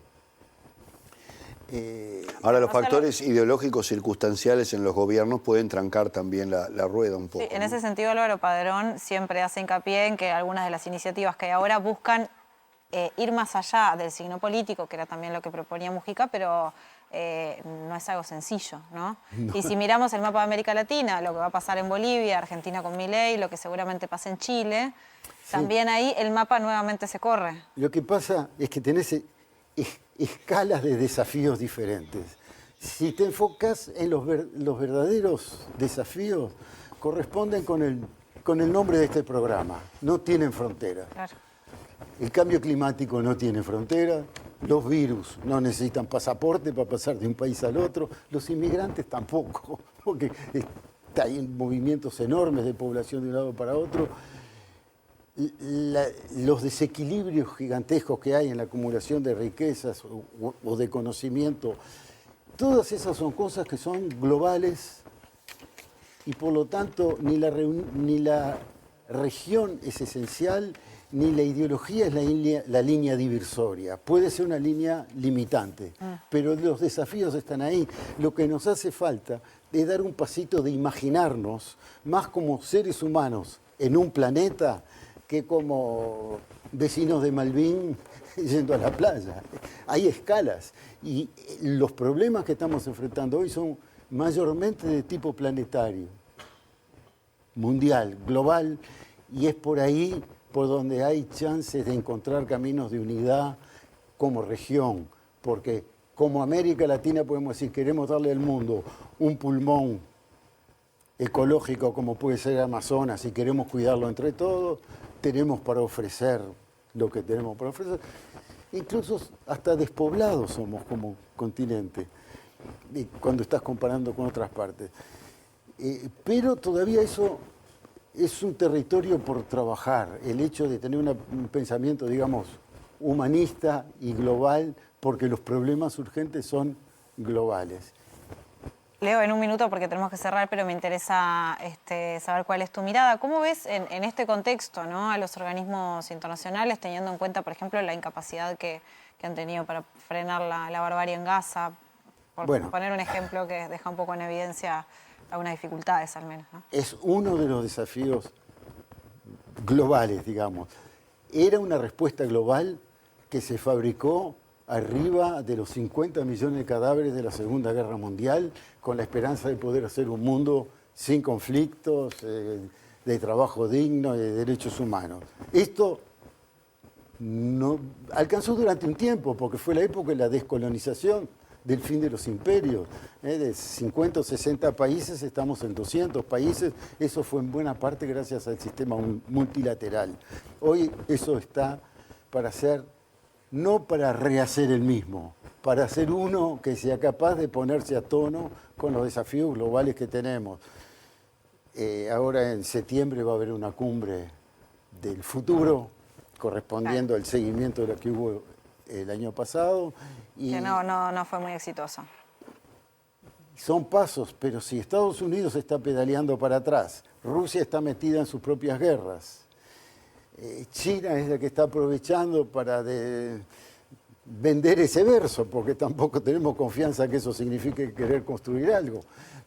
Ahora, los factores ideológicos circunstanciales en los gobiernos pueden trancar también la rueda un poco. Sí, en ese sentido, Álvaro Padrón siempre hace hincapié en que algunas de las iniciativas que hay ahora buscan ir más allá del signo político, que era también lo que proponía Mujica, pero no es algo sencillo, ¿no? Y si miramos el mapa de América Latina, lo que va a pasar en Bolivia, Argentina con Milei, lo que seguramente pasa en Chile, también ahí el mapa nuevamente se corre. Lo que pasa es que tenés escalas de desafíos diferentes. Si te enfocas en los verdaderos desafíos, corresponden con el nombre de este programa. No tienen frontera. Claro. El cambio climático no tiene frontera. Los virus no necesitan pasaporte para pasar de un país al otro. Los inmigrantes tampoco, porque hay movimientos enormes de población de un lado para otro. Los desequilibrios gigantescos que hay en la acumulación de riquezas o de conocimiento, todas esas son cosas que son globales y por lo tanto ni la región es esencial, ni la ideología es la línea divisoria. Puede ser una línea limitante, pero los desafíos están ahí. Lo que nos hace falta es dar un pasito de imaginarnos más como seres humanos en un planeta que como vecinos de Malvin yendo a la playa. Hay escalas y los problemas que estamos enfrentando hoy son mayormente de tipo planetario, mundial, global, y es por ahí por donde hay chances de encontrar caminos de unidad como región, porque como América Latina podemos decir, queremos darle al mundo un pulmón ecológico como puede ser Amazonas y queremos cuidarlo entre todos, tenemos para ofrecer lo que tenemos para ofrecer. Incluso hasta despoblados somos como continente, cuando estás comparando con otras partes. Pero todavía eso es un territorio por trabajar, el hecho de tener un pensamiento, digamos, humanista y global, porque los problemas urgentes son globales. Leo, en un minuto porque tenemos que cerrar, pero me interesa saber cuál es tu mirada. ¿Cómo ves en este contexto, ¿no?, a los organismos internacionales, teniendo en cuenta, por ejemplo, la incapacidad que han tenido para frenar la barbarie en Gaza? Por poner un ejemplo que deja un poco en evidencia algunas dificultades, al menos, ¿no? Es uno de los desafíos globales, digamos. Era una respuesta global que se fabricó arriba de los 50 millones de cadáveres de la Segunda Guerra Mundial, con la esperanza de poder hacer un mundo sin conflictos, de trabajo digno y de derechos humanos. Esto no alcanzó durante un tiempo, porque fue la época de la descolonización, del fin de los imperios. De 50 o 60 países estamos en 200 países. Eso fue en buena parte gracias al sistema multilateral. Hoy eso está para ser, no para rehacer el mismo, para hacer uno que sea capaz de ponerse a tono con los desafíos globales que tenemos. Ahora en septiembre va a haber una cumbre del futuro correspondiendo al seguimiento de la que hubo el año pasado. Y que no fue muy exitoso. Son pasos, pero si Estados Unidos está pedaleando para atrás, Rusia está metida en sus propias guerras, China es la que está aprovechando para vender ese verso, porque tampoco tenemos confianza que eso signifique querer construir algo.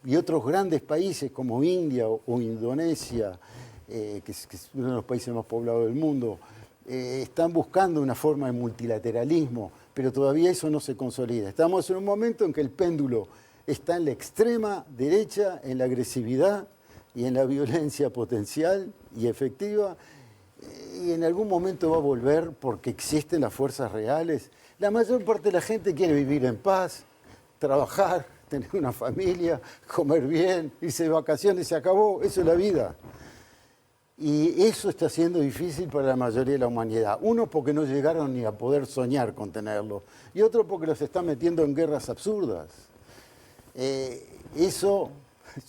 Y otros grandes países como India o Indonesia, que es uno de los países más poblados del mundo, están buscando una forma de multilateralismo, pero todavía eso no se consolida. Estamos en un momento en que el péndulo está en la extrema derecha, en la agresividad y en la violencia potencial y efectiva, y en algún momento va a volver porque existen las fuerzas reales. La mayor parte de la gente quiere vivir en paz, trabajar, tener una familia, comer bien, irse de vacaciones, se acabó, eso es la vida. Y eso está siendo difícil para la mayoría de la humanidad. Uno porque no llegaron ni a poder soñar con tenerlo. Y otro porque los está metiendo en guerras absurdas. Eso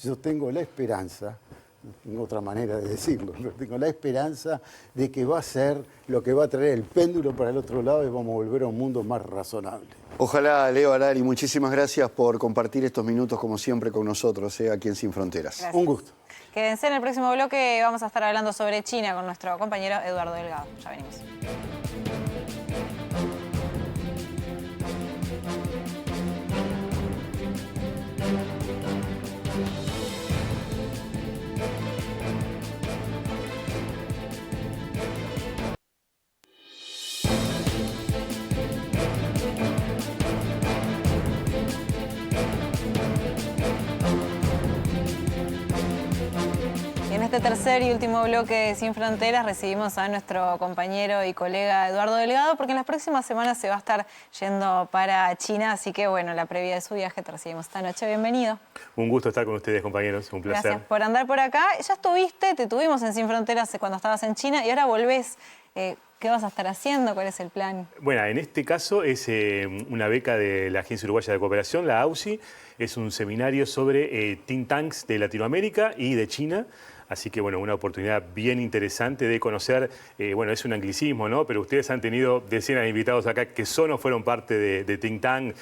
yo tengo la esperanza, no tengo otra manera de decirlo, pero tengo la esperanza de que va a ser lo que va a traer el péndulo para el otro lado y vamos a volver a un mundo más razonable. Ojalá, Leo Harari, muchísimas gracias por compartir estos minutos como siempre con nosotros, aquí en Sin Fronteras. Gracias. Un gusto. Quédense en el próximo bloque, vamos a estar hablando sobre China con nuestro compañero Eduardo Delgado. Ya venimos. En este tercer y último bloque de Sin Fronteras recibimos a nuestro compañero y colega Eduardo Delgado, porque en las próximas semanas se va a estar yendo para China, así que bueno, la previa de su viaje te recibimos esta noche. Bienvenido. Un gusto estar con ustedes, compañeros, un placer. Gracias por andar por acá. Ya estuviste, te tuvimos en Sin Fronteras cuando estabas en China y ahora volvés. ¿Qué vas a estar haciendo? ¿Cuál es el plan? Bueno, en este caso es una beca de la Agencia Uruguaya de Cooperación, la AUCI. Es un seminario sobre think tanks de Latinoamérica y de China. Así que, bueno, una oportunidad bien interesante de conocer, bueno, es un anglicismo, ¿no? Pero ustedes han tenido decenas de invitados acá que son o fueron parte de think tank,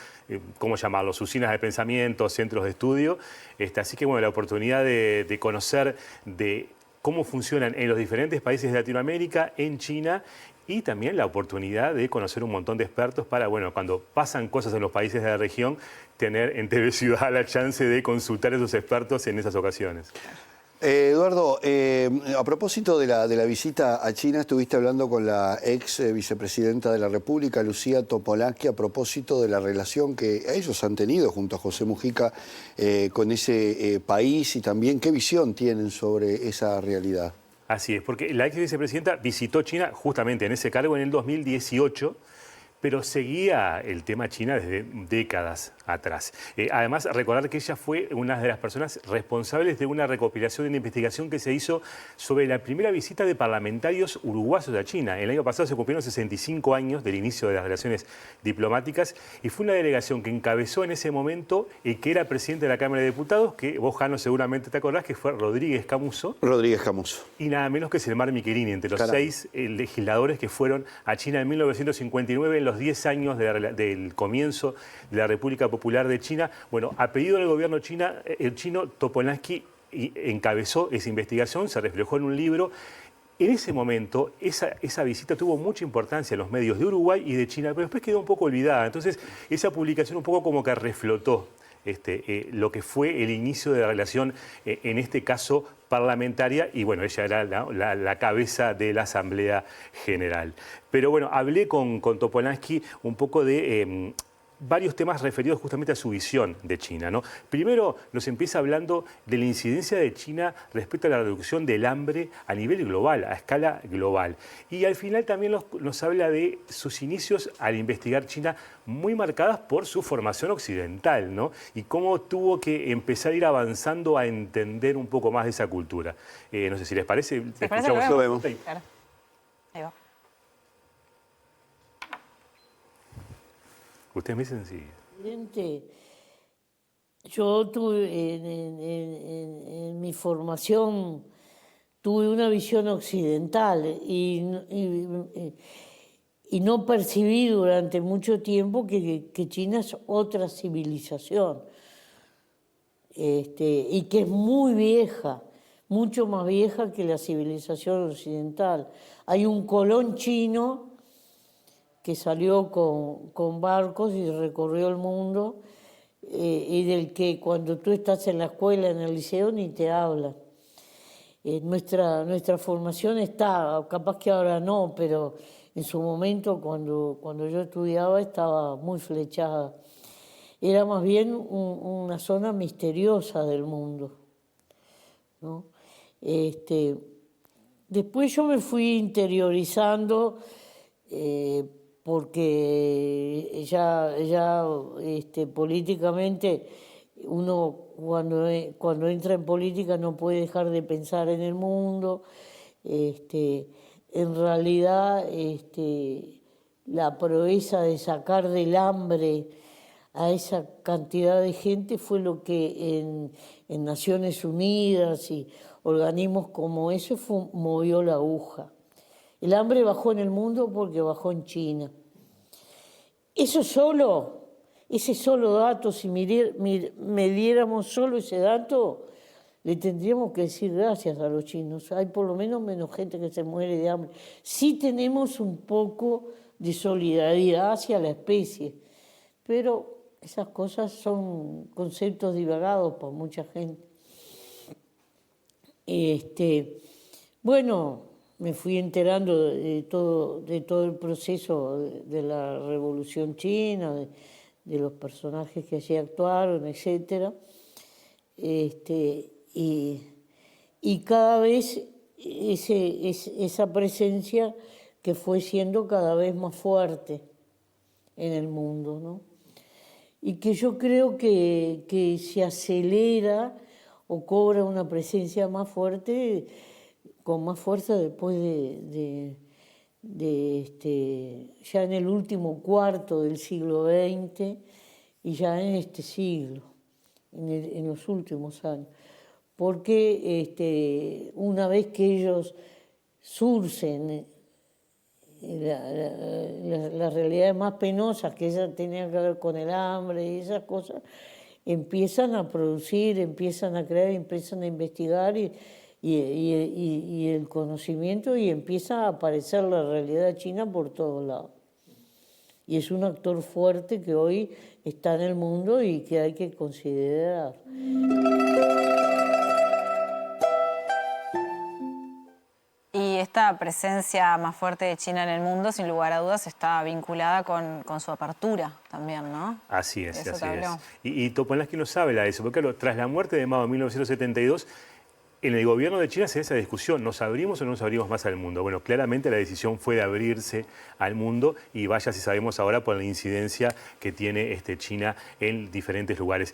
¿cómo llamarlos? Usinas de pensamiento, centros de estudio. Así que, bueno, la oportunidad de conocer de cómo funcionan en los diferentes países de Latinoamérica, en China, y también la oportunidad de conocer un montón de expertos para, bueno, cuando pasan cosas en los países de la región, tener en TV Ciudad la chance de consultar a esos expertos en esas ocasiones. Eduardo, a propósito de la visita a China, estuviste hablando con la ex vicepresidenta de la República, Lucía Topolansky, a propósito de la relación que ellos han tenido junto a José Mujica con ese país y también qué visión tienen sobre esa realidad. Así es, porque la ex vicepresidenta visitó China justamente en ese cargo en el 2018, pero seguía el tema China desde décadas atrás. Además, recordar que ella fue una de las personas responsables de una recopilación de una investigación que se hizo sobre la primera visita de parlamentarios uruguayos a China. El año pasado se cumplieron 65 años del inicio de las relaciones diplomáticas y fue una delegación que encabezó en ese momento el que era presidente de la Cámara de Diputados, que vos, Jano, seguramente te acordás, que fue Rodríguez Camuso. Rodríguez Camuso. Y nada menos que Selmar Michelini, entre los 6 legisladores que fueron a China en 1959, en los 10 años del comienzo de la República Popular de China. Bueno, a pedido del gobierno chino, Topolansky encabezó esa investigación, se reflejó en un libro. En ese momento, esa visita tuvo mucha importancia en los medios de Uruguay y de China, pero después quedó un poco olvidada. Entonces, esa publicación un poco como que reflotó lo que fue el inicio de la relación, en este caso parlamentaria, y bueno, ella era la cabeza de la Asamblea General. Pero bueno, hablé con Topolansky un poco de varios temas referidos justamente a su visión de China, ¿no? Primero nos empieza hablando de la incidencia de China respecto a la reducción del hambre a nivel global, a escala global. Y al final también nos habla de sus inicios al investigar China, muy marcadas por su formación occidental, ¿no? Y cómo tuvo que empezar a ir avanzando a entender un poco más de esa cultura. No sé si les parece. ¿Les parece? Lo vemos. Claro. Ahí va. Ustedes me dicen sí. Yo tuve en mi formación tuve una visión occidental y no percibí durante mucho tiempo que China es otra civilización y que es muy vieja, mucho más vieja que la civilización occidental. Hay un Colón chino que salió con barcos y recorrió el mundo, y del que cuando tú estás en la escuela, en el liceo, ni te hablan. Nuestra formación está, capaz que ahora no, pero en su momento, cuando yo estudiaba, estaba muy flechada. Era más bien una zona misteriosa del mundo, ¿no? Después yo me fui interiorizando, porque ya políticamente uno cuando entra en política no puede dejar de pensar en el mundo, En realidad, la proeza de sacar del hambre a esa cantidad de gente fue lo que en Naciones Unidas y organismos como ese movió la aguja. El hambre bajó en el mundo porque bajó en China. Ese solo dato, si mediéramos solo ese dato, le tendríamos que decir gracias a los chinos. Hay por lo menos menos gente que se muere de hambre. Sí tenemos un poco de solidaridad hacia la especie, pero esas cosas son conceptos divagados por mucha gente. Bueno, me fui enterando de todo el proceso de la Revolución China, de los personajes que allí actuaron, etc. Y cada vez esa presencia que fue siendo cada vez más fuerte en el mundo, ¿no? Y que yo creo que se acelera o cobra una presencia más fuerte, con más fuerza después ya en el último cuarto del siglo XX y ya en este siglo, en los últimos años. Porque una vez que ellos surcen las realidades más penosas, que esas tenían que ver con el hambre y esas cosas, empiezan a producir, empiezan a crear, empiezan a investigar y el conocimiento, y empieza a aparecer la realidad china por todos lados. Y es un actor fuerte que hoy está en el mundo y que hay que considerar. Y esta presencia más fuerte de China en el mundo, sin lugar a dudas, está vinculada con su apertura también, ¿no? Así es, Eso así te habló. es. Y Topolansky nos habla de eso, porque claro, tras la muerte de Mao en 1972, en el gobierno de China se da esa discusión, ¿nos abrimos o no nos abrimos más al mundo? Bueno, claramente la decisión fue de abrirse al mundo, y vaya si sabemos ahora por la incidencia que tiene China en diferentes lugares.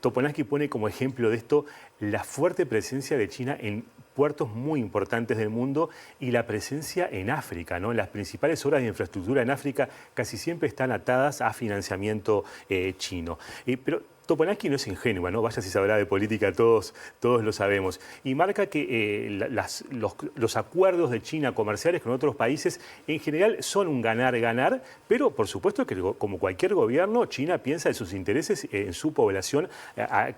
Topolansky pone como ejemplo de esto la fuerte presencia de China en puertos muy importantes del mundo y la presencia en África, ¿no? Las principales obras de infraestructura en África casi siempre están atadas a financiamiento chino. Pero Topolansky no es ingenua, ¿no? Vaya si sabrá de política, todos lo sabemos. Y marca que los acuerdos de China comerciales con otros países en general son un ganar-ganar, pero por supuesto que como cualquier gobierno, China piensa en sus intereses, en su población,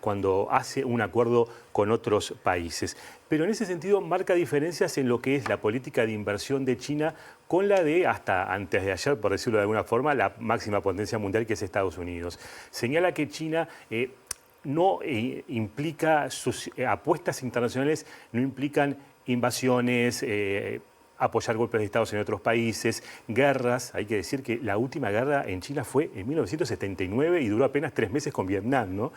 cuando hace un acuerdo con otros países. Pero en ese sentido marca diferencias en lo que es la política de inversión de China con la de, hasta antes de ayer, por decirlo de alguna forma, la máxima potencia mundial, que es Estados Unidos. Señala que China no implica, sus apuestas internacionales no implican invasiones, apoyar golpes de Estado en otros países, guerras. Hay que decir que la última guerra en China fue en 1979 y duró apenas 3 meses con Vietnam, ¿no?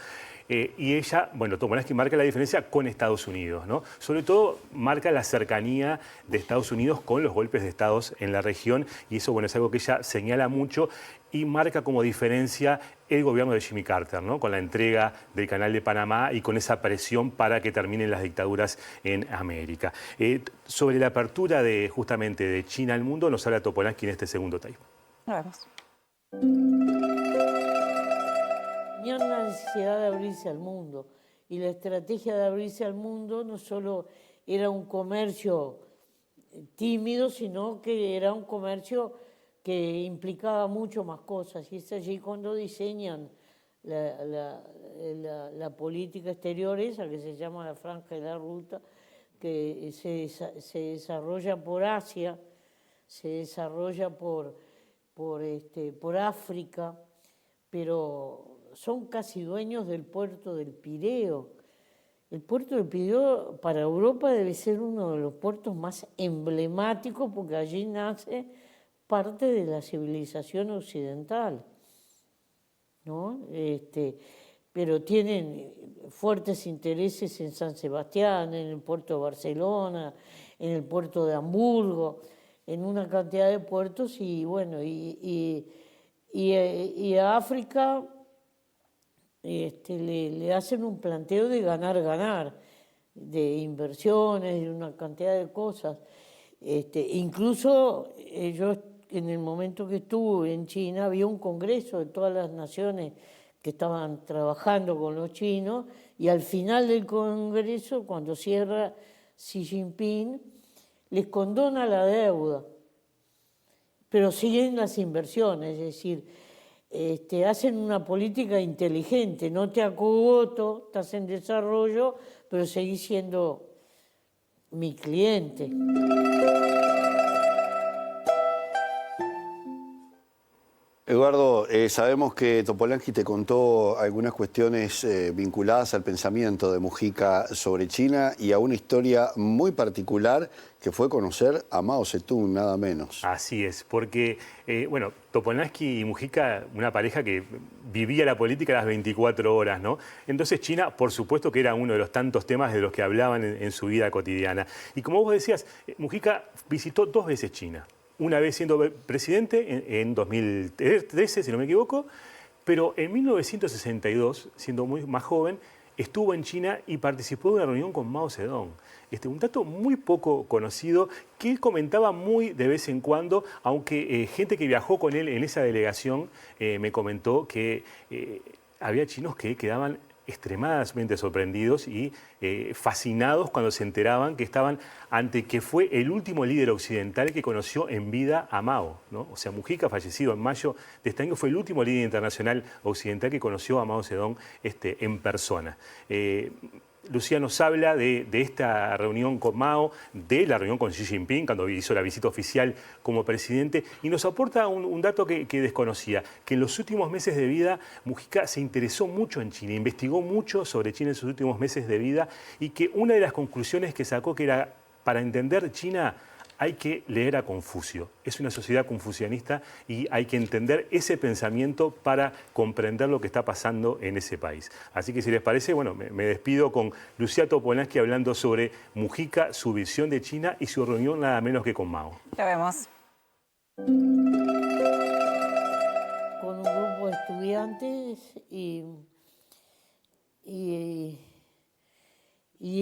Y ella, bueno, Topolansky marca la diferencia con Estados Unidos, ¿no? Sobre todo marca la cercanía de Estados Unidos con los golpes de Estado en la región, y eso, bueno, es algo que ella señala mucho y marca como diferencia el gobierno de Jimmy Carter, ¿no? Con la entrega del Canal de Panamá y con esa presión para que terminen las dictaduras en América. Sobre la apertura justamente de China al mundo nos habla Topolansky en este segundo tape. Lo vemos. Tenían la necesidad de abrirse al mundo, y la estrategia de abrirse al mundo no solo era un comercio tímido, sino que era un comercio que implicaba mucho más cosas, y es allí cuando diseñan la política exterior esa que se llama la Franja de la Ruta, que se desarrolla por Asia, se desarrolla por África, pero son casi dueños del puerto del Pireo. El puerto del Pireo para Europa debe ser uno de los puertos más emblemáticos, porque allí nace parte de la civilización occidental, ¿no? Pero tienen fuertes intereses en San Sebastián, en el puerto de Barcelona, en el puerto de Hamburgo, en una cantidad de puertos, y bueno, y a África le hacen un planteo de ganar-ganar. de inversiones, de una cantidad de cosas. Incluso yo, en el momento que estuve en China, había un congreso de todas las naciones que estaban trabajando con los chinos, y al final del congreso, cuando cierra Xi Jinping, les condona la deuda, pero siguen las inversiones, es decir, hacen una política inteligente, no te acogoto, estás en desarrollo, pero seguís siendo mi cliente. Eduardo, sabemos que Topolansky te contó algunas cuestiones vinculadas al pensamiento de Mujica sobre China y a una historia muy particular que fue conocer a Mao Zedong, nada menos. Así es, porque, bueno, Topolansky y Mujica, una pareja que vivía la política a las 24 horas, ¿no? Entonces China, por supuesto que era uno de los tantos temas de los que hablaban en su vida cotidiana. Y como vos decías, Mujica visitó 2 veces China. Una vez siendo presidente en 2013, si no me equivoco, pero en 1962, siendo muy más joven, estuvo en China y participó de una reunión con Mao Zedong. Un dato muy poco conocido que él comentaba muy de vez en cuando, aunque gente que viajó con él en esa delegación me comentó que había chinos que quedaban extremadamente sorprendidos y fascinados cuando se enteraban que estaban ante que fue el último líder occidental que conoció en vida a Mao, ¿no? O sea, Mujica, fallecido en mayo de este año, fue el último líder internacional occidental que conoció a Mao Zedong en persona. Lucía nos habla de esta reunión con Mao, de la reunión con Xi Jinping, cuando hizo la visita oficial como presidente, y nos aporta un dato que desconocía, que en los últimos meses de vida Mujica se interesó mucho en China, investigó mucho sobre China en sus últimos meses de vida, y que una de las conclusiones que sacó que era, para entender China, hay que leer a Confucio. Es una sociedad confucianista y hay que entender ese pensamiento para comprender lo que está pasando en ese país. Así que si les parece, bueno, me despido con Lucía Topolansky hablando sobre Mujica, su visión de China y su reunión nada menos que con Mao. Lo vemos. Con un grupo de estudiantes y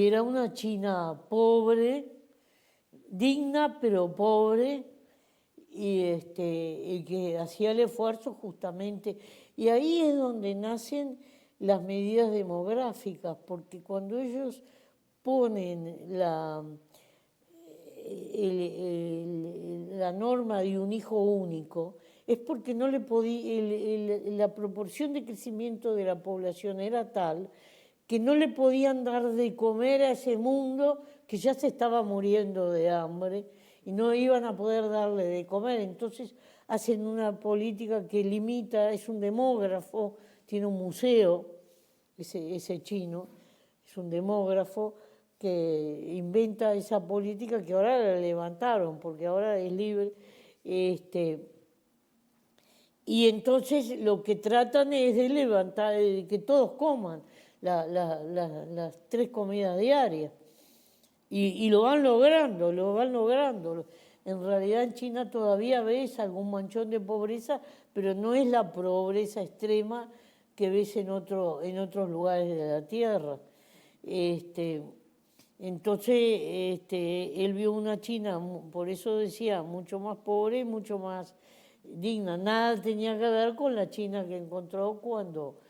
era una China pobre, digna pero pobre, y que hacía el esfuerzo justamente. Y ahí es donde nacen las medidas demográficas, porque cuando ellos ponen la norma de un hijo único, es porque no le podía, la proporción de crecimiento de la población era tal que no le podían dar de comer a ese mundo que ya se estaba muriendo de hambre y no iban a poder darle de comer. Entonces hacen una política que limita, es un demógrafo, tiene un museo, ese chino, es un demógrafo que inventa esa política que ahora la levantaron, porque ahora es libre. Y entonces lo que tratan es de levantar, de que todos coman las 3 comidas diarias. Y lo van logrando, lo van logrando. En realidad en China todavía ves algún manchón de pobreza, pero no es la pobreza extrema que ves en otros lugares de la tierra. Entonces él vio una China, por eso decía, mucho más pobre y mucho más digna. Nada tenía que ver con la China que encontró cuando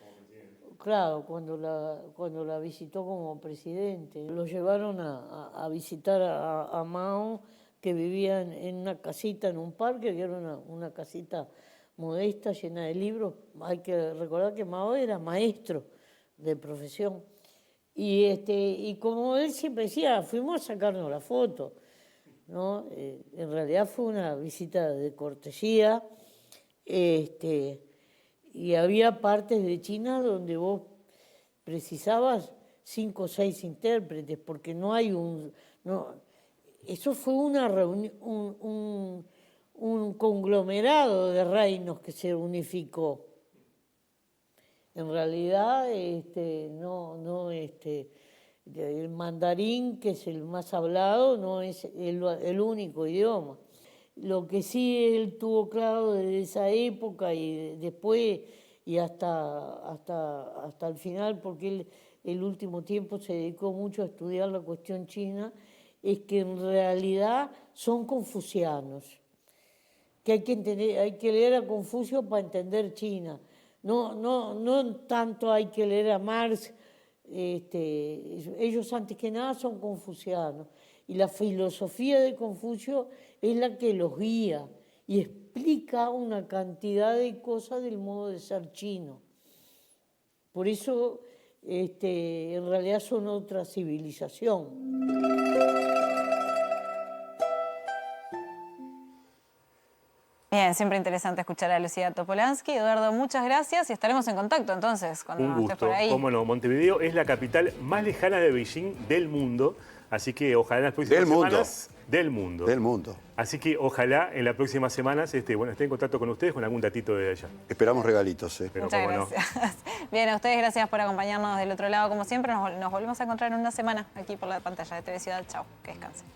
la visitó como presidente. Lo llevaron a visitar a Mao, que vivía en una casita, en un parque, que era una casita modesta, llena de libros. Hay que recordar que Mao era maestro de profesión. Y como él siempre decía, fuimos a sacarnos la foto, ¿no? En realidad fue una visita de cortesía, y había partes de China donde vos precisabas 5 o 6 intérpretes, porque no hay eso fue una reunión, un conglomerado de reinos que se unificó. En realidad, el mandarín, que es el más hablado, no es el único idioma. Lo que sí él tuvo claro desde esa época y después y hasta el final, porque el último tiempo se dedicó mucho a estudiar la cuestión china, es que en realidad son confucianos, que hay que leer a Confucio para entender China. No tanto hay que leer a Marx, ellos antes que nada son confucianos. Y la filosofía de Confucio es la que los guía y explica una cantidad de cosas del modo de ser chino. Por eso, en realidad son otra civilización. Bien, siempre interesante escuchar a Lucía Topolansky. Eduardo, muchas gracias y estaremos en contacto entonces cuando Un estés gusto. por ahí. Cómo no, Montevideo es la capital más lejana de Beijing del mundo, así que ojalá en las próximas semanas... Del mundo. Del mundo. Así que ojalá en las próximas semanas esté en contacto con ustedes con algún datito de allá. Esperamos regalitos. Pero Muchas cómo no. gracias. Bien, a ustedes gracias por acompañarnos del otro lado como siempre. Nos volvemos a encontrar en una semana aquí por la pantalla de TV Ciudad. Chau, que descansen.